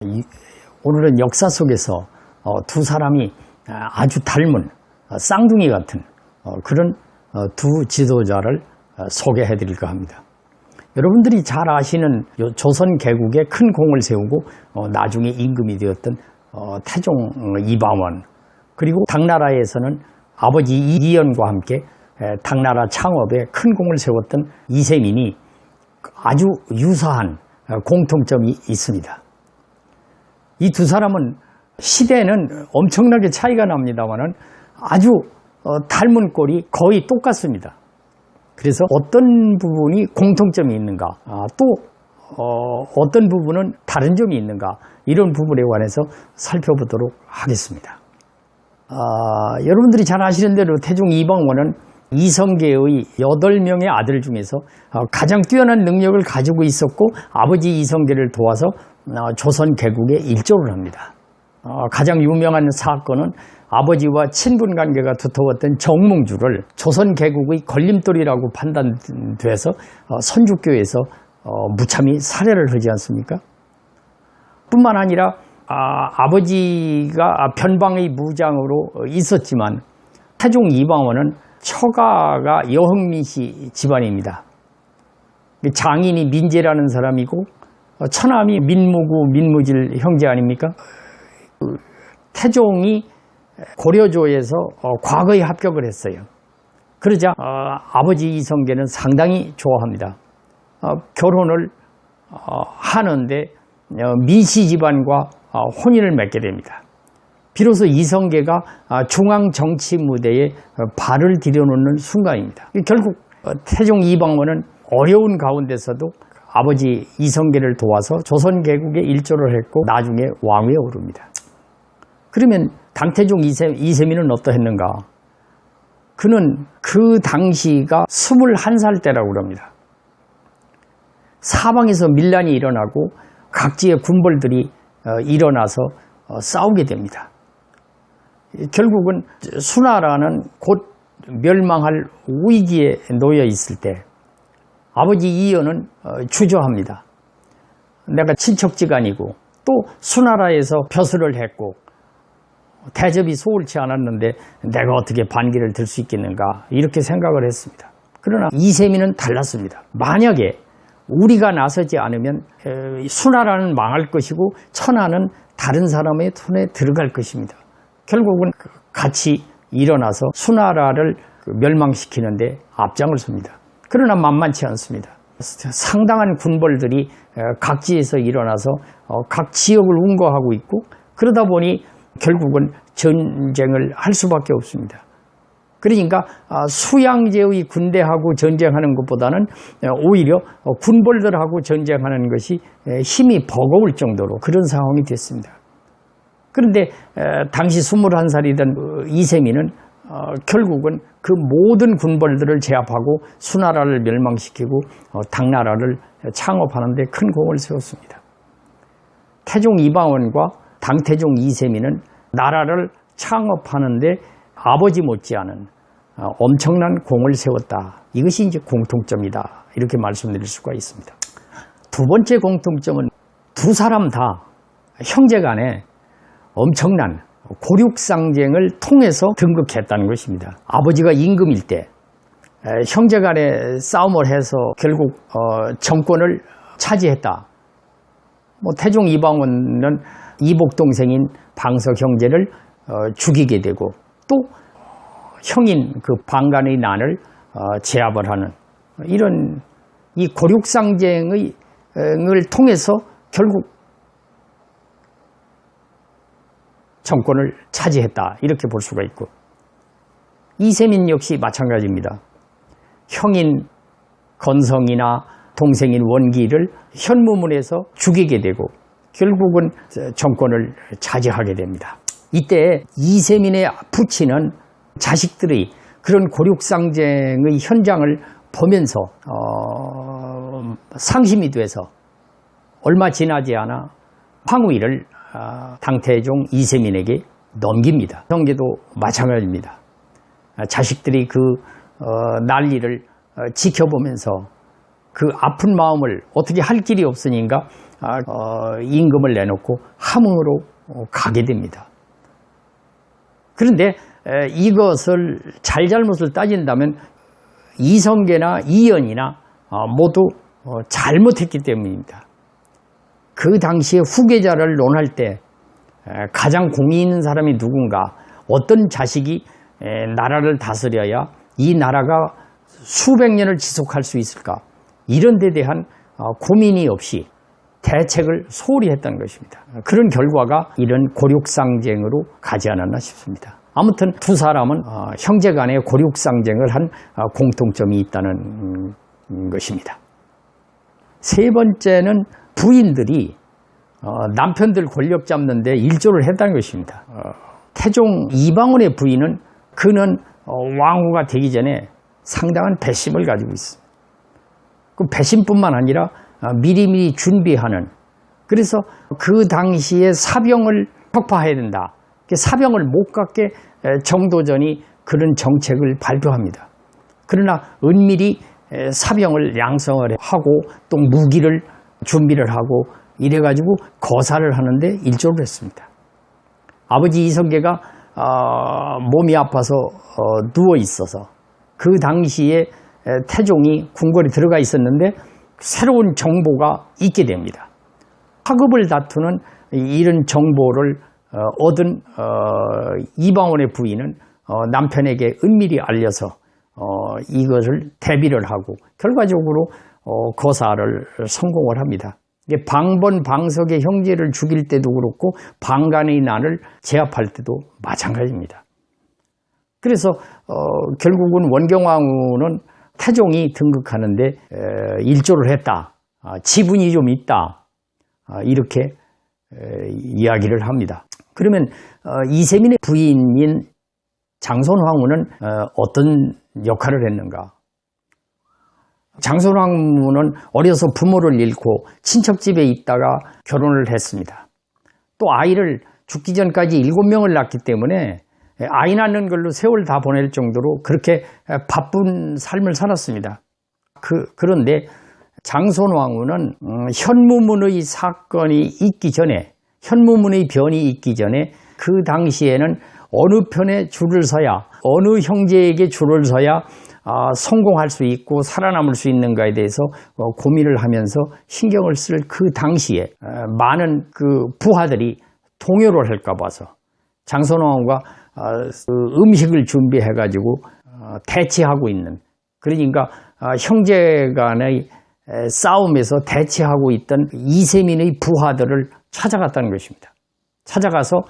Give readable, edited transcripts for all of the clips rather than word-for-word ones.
오늘은 역사 속에서 두 사람이 아주 닮은 쌍둥이 같은 그런 두 지도자를 소개해 드릴까 합니다. 여러분들이 잘 아시는 조선 개국에 큰 공을 세우고 나중에 임금이 되었던 태종 이방원, 그리고 당나라에서는 아버지 이연과 함께 당나라 창업에 큰 공을 세웠던 이세민이 아주 유사한 공통점이 있습니다. 이 두 사람은 시대는 엄청나게 차이가 납니다만은 아주 닮은 꼴이 거의 똑같습니다. 그래서 어떤 부분이 공통점이 있는가, 또 어떤 부분은 다른 점이 있는가, 이런 부분에 관해서 살펴보도록 하겠습니다. 여러분들이 잘 아시는 대로 태종 이방원은 이성계의 8명의 아들 중에서 가장 뛰어난 능력을 가지고 있었고, 아버지 이성계를 도와서 조선 개국에 일조를 합니다. 가장 유명한 사건은 아버지와 친분 관계가 두터웠던 정몽주를 조선 개국의 걸림돌이라고 판단돼서 선주교에서 무참히 살해를 하지 않습니까? 뿐만 아니라 아버지가 변방의 무장으로 있었지만 태종 이방원은 처가가 여흥민씨 집안입니다. 장인이 민재라는 사람이고 처남이 민무구 민무질 형제 아닙니까? 태종이 고려조에서 과거에 합격을 했어요. 그러자 아버지 이성계는 상당히 좋아합니다. 결혼을 하는데 민씨 집안과 혼인을 맺게 됩니다. 비로소 이성계가 중앙 정치 무대에 발을 들여놓는 순간입니다. 결국 태종 이방원은 어려운 가운데서도 아버지 이성계를 도와서 조선 개국에 일조를 했고 나중에 왕위에 오릅니다. 그러면 당태종 이세민은 어떠했는가? 그는 그 당시가 21살 때라고 합니다. 사방에서 밀란이 일어나고 각지의 군벌들이 일어나서 싸우게 됩니다. 결국은 수나라는 곧 멸망할 위기에 놓여 있을 때 아버지 이연은 주저합니다. 내가 친척지간이고 또 수나라에서 벼슬을 했고 대접이 소홀치 않았는데 내가 어떻게 반기를 들 수 있겠는가, 이렇게 생각을 했습니다. 그러나 이세민은 달랐습니다. 만약에 우리가 나서지 않으면 수나라는 망할 것이고 천하는 다른 사람의 손에 들어갈 것입니다. 결국은 같이 일어나서 수나라를 멸망시키는데 앞장을 섭니다. 그러나 만만치 않습니다. 상당한 군벌들이 각지에서 일어나서 각 지역을 운거하고 있고, 그러다 보니 결국은 전쟁을 할 수밖에 없습니다. 그러니까 수양제의 군대하고 전쟁하는 것보다는 오히려 군벌들하고 전쟁하는 것이 힘이 버거울 정도로 그런 상황이 됐습니다. 그런데 당시 21살이던 이세민은 결국은 그 모든 군벌들을 제압하고 수나라를 멸망시키고 당나라를 창업하는 데 큰 공을 세웠습니다. 태종 이방원과 당태종 이세민은 나라를 창업하는 데 아버지 못지않은 엄청난 공을 세웠다. 이것이 이제 공통점이다, 이렇게 말씀드릴 수가 있습니다. 두 번째 공통점은 두 사람 다 형제간에 엄청난 고륙상쟁을 통해서 등극했다는 것입니다. 아버지가 임금일 때 형제간에 싸움을 해서 결국 정권을 차지했다. 태종 이방원은 이복 동생인 방석 형제를 죽이게 되고, 또 형인 그 방간의 난을 제압을 하는 이런 이 고륙상쟁을 통해서 결국 정권을 차지했다, 이렇게 볼 수가 있고, 이세민 역시 마찬가지입니다. 형인 건성이나 동생인 원기를 현무문에서 죽이게 되고 결국은 정권을 차지하게 됩니다. 이때 이세민의 부친은 자식들이 그런 고륙상쟁의 현장을 보면서 상심이 돼서 얼마 지나지 않아 황위를 당태종 이세민에게 넘깁니다. 성계도 마찬가지입니다. 자식들이 그 난리를 지켜보면서 그 아픈 마음을 어떻게 할 길이 없으니까 임금을 내놓고 함흥으로 가게 됩니다. 그런데 이것을 잘잘못을 따진다면 이성계나 이연이나 모두 잘못했기 때문입니다. 그 당시에 후계자를 논할 때 가장 공의 있는 사람이 누군가, 어떤 자식이 나라를 다스려야 이 나라가 수백 년을 지속할 수 있을까, 이런 데 대한 고민이 없이 대책을 소홀히 했던 것입니다. 그런 결과가 이런 고륙상쟁으로 가지 않았나 싶습니다. 아무튼 두 사람은 형제 간의 고륙상쟁을 한 공통점이 있다는 것입니다. 세 번째는 부인들이 남편들 권력 잡는데 일조를 했다는 것입니다. 태종 이방원의 부인은 그는 왕후가 되기 전에 상당한 배심을 가지고 있습니다. 그 배심뿐만 아니라 미리미리 준비하는, 그래서 그 당시에 사병을 혁파해야 된다, 사병을 못 갖게 정도전이 그런 정책을 발표합니다. 그러나 은밀히 사병을 양성을 하고 또 무기를 준비를 하고 이래가지고 거사를 하는데 일조를 했습니다. 아버지 이성계가 몸이 아파서 누워 있어서 그 당시에 태종이 궁궐에 들어가 있었는데 새로운 정보가 있게 됩니다. 학업을 다투는 이런 정보를 얻은 이방원의 부인은 남편에게 은밀히 알려서 이것을 대비를 하고 결과적으로 거사를 성공을 합니다. 방번방석의 형제를 죽일 때도 그렇고 방간의 난을 제압할 때도 마찬가지입니다. 그래서 결국은 원경왕후는 태종이 등극하는데 일조를 했다, 지분이 좀 있다, 이렇게 이야기를 합니다. 그러면 이세민의 부인인 장손왕후는 어떤 역할을 했는가? 장손왕후는 어려서 부모를 잃고 친척집에 있다가 결혼을 했습니다. 또 아이를 죽기 전까지 7명을 낳기 때문에 아이 낳는 걸로 세월 다 보낼 정도로 그렇게 바쁜 삶을 살았습니다. 그런데 장손왕후는 현무문의 사건이 있기 전에, 현무문의 변이 있기 전에 그 당시에는 어느 편에 줄을 서야, 어느 형제에게 줄을 서야 성공할 수 있고 살아남을 수 있는가에 대해서 고민을 하면서 신경을 쓸 그 당시에 많은 그 부하들이 동요를 할까 봐서 장손왕후가 음식을 준비해 가지고 대치하고 있는, 그러니까 형제 간의 싸움에서 대치하고 있던 이세민의 부하들을 찾아갔다는 것입니다. 찾아가서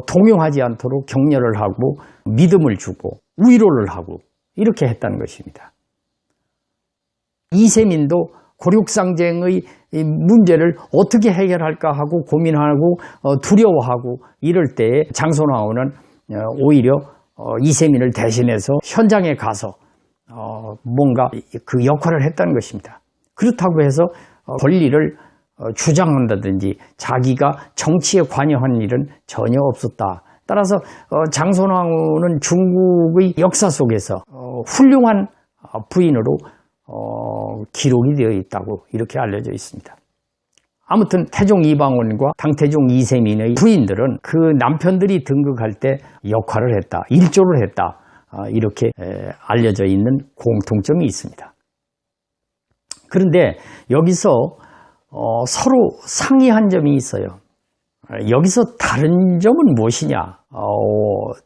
동요하지 않도록 격려를 하고 믿음을 주고 위로를 하고 이렇게 했다는 것입니다. 이세민도 고륙상쟁의 문제를 어떻게 해결할까 하고 고민하고 두려워하고 이럴 때에 장손왕후는 오히려 이세민을 대신해서 현장에 가서 뭔가 그 역할을 했다는 것입니다. 그렇다고 해서 권리를 주장한다든지 자기가 정치에 관여한 일은 전혀 없었다. 따라서 장손왕후는 중국의 역사 속에서 훌륭한 부인으로 기록이 되어 있다고 이렇게 알려져 있습니다. 아무튼 태종 이방원과 당태종 이세민의 부인들은 그 남편들이 등극할 때 역할을 했다, 일조를 했다, 이렇게 알려져 있는 공통점이 있습니다. 그런데 여기서 서로 상이한 점이 있어요. 여기서 다른 점은 무엇이냐?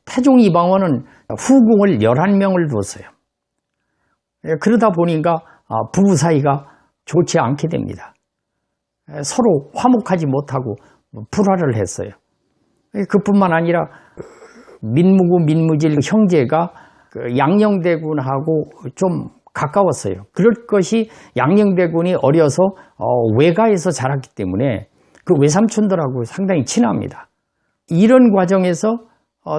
태종 이방원은 후궁을 11명을 뒀어요. 그러다 보니까 부부 사이가 좋지 않게 됩니다. 서로 화목하지 못하고 불화를 했어요. 그뿐만 아니라 민무구 민무질 형제가 양녕대군하고 좀 가까웠어요. 그럴 것이 양녕대군이 어려서 외가에서 자랐기 때문에 그 외삼촌들하고 상당히 친합니다. 이런 과정에서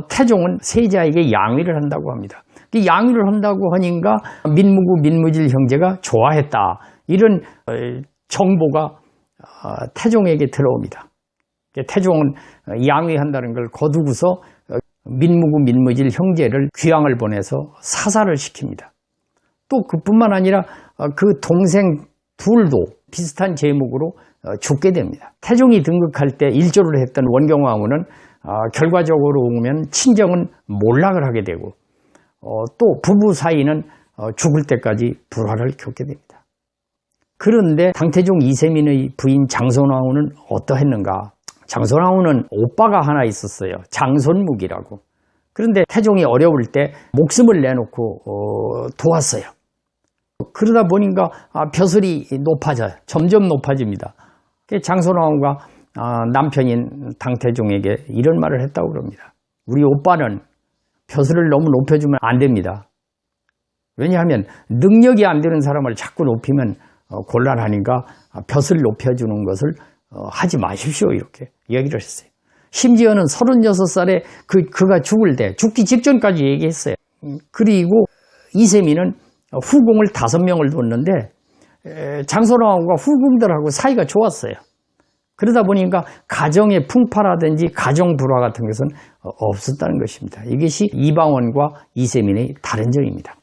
태종은 세자에게 양위를 한다고 합니다. 양위를 한다고 하니까 민무구 민무질 형제가 좋아했다, 이런 정보가 태종에게 들어옵니다. 태종은 양위한다는 걸 거두고서 민무구 민무질 형제를 귀양을 보내서 사살을 시킵니다. 또 그뿐만 아니라 그 동생 둘도 비슷한 제목으로 죽게 됩니다. 태종이 등극할 때 일조를 했던 원경왕후는 결과적으로 보면 친정은 몰락을 하게 되고 또 부부 사이는 죽을 때까지 불화를 겪게 됩니다. 그런데 당태종 이세민의 부인 장손왕후는 어떠했는가? 장손왕후는 오빠가 하나 있었어요. 장손묵이라고. 그런데 태종이 어려울 때 목숨을 내놓고 도왔어요. 그러다 보니까 벼슬이 높아져요. 점점 높아집니다. 장손왕후가 남편인 당태종에게 이런 말을 했다고 그럽니다. 우리 오빠는 벼슬을 너무 높여주면 안 됩니다. 왜냐하면 능력이 안 되는 사람을 자꾸 높이면 곤란하니까 벼슬 높여주는 것을 하지 마십시오. 이렇게 이야기를 했어요. 심지어는 36살에 그가 죽을 때 죽기 직전까지 얘기했어요. 그리고 이세민은 후궁을 5명을 뒀는데 장손왕후가 후궁들하고 사이가 좋았어요. 그러다 보니까 가정의 풍파라든지 가정 불화 같은 것은 없었다는 것입니다. 이것이 이방원과 이세민의 다른 점입니다.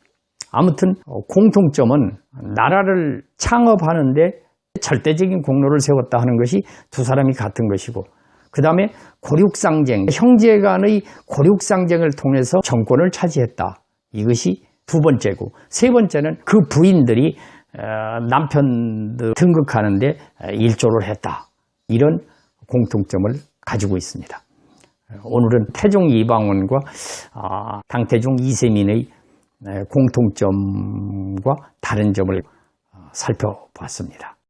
아무튼 공통점은 나라를 창업하는데 절대적인 공로를 세웠다 하는 것이 두 사람이 같은 것이고, 그 다음에 고륙상쟁, 형제 간의 고륙상쟁을 통해서 정권을 차지했다. 이것이 두 번째고, 세 번째는 그 부인들이 남편들 등극하는데 일조를 했다. 이런 공통점을 가지고 있습니다. 오늘은 태종 이방원과 당태종 이세민의 공통점과 다른 점을 살펴봤습니다.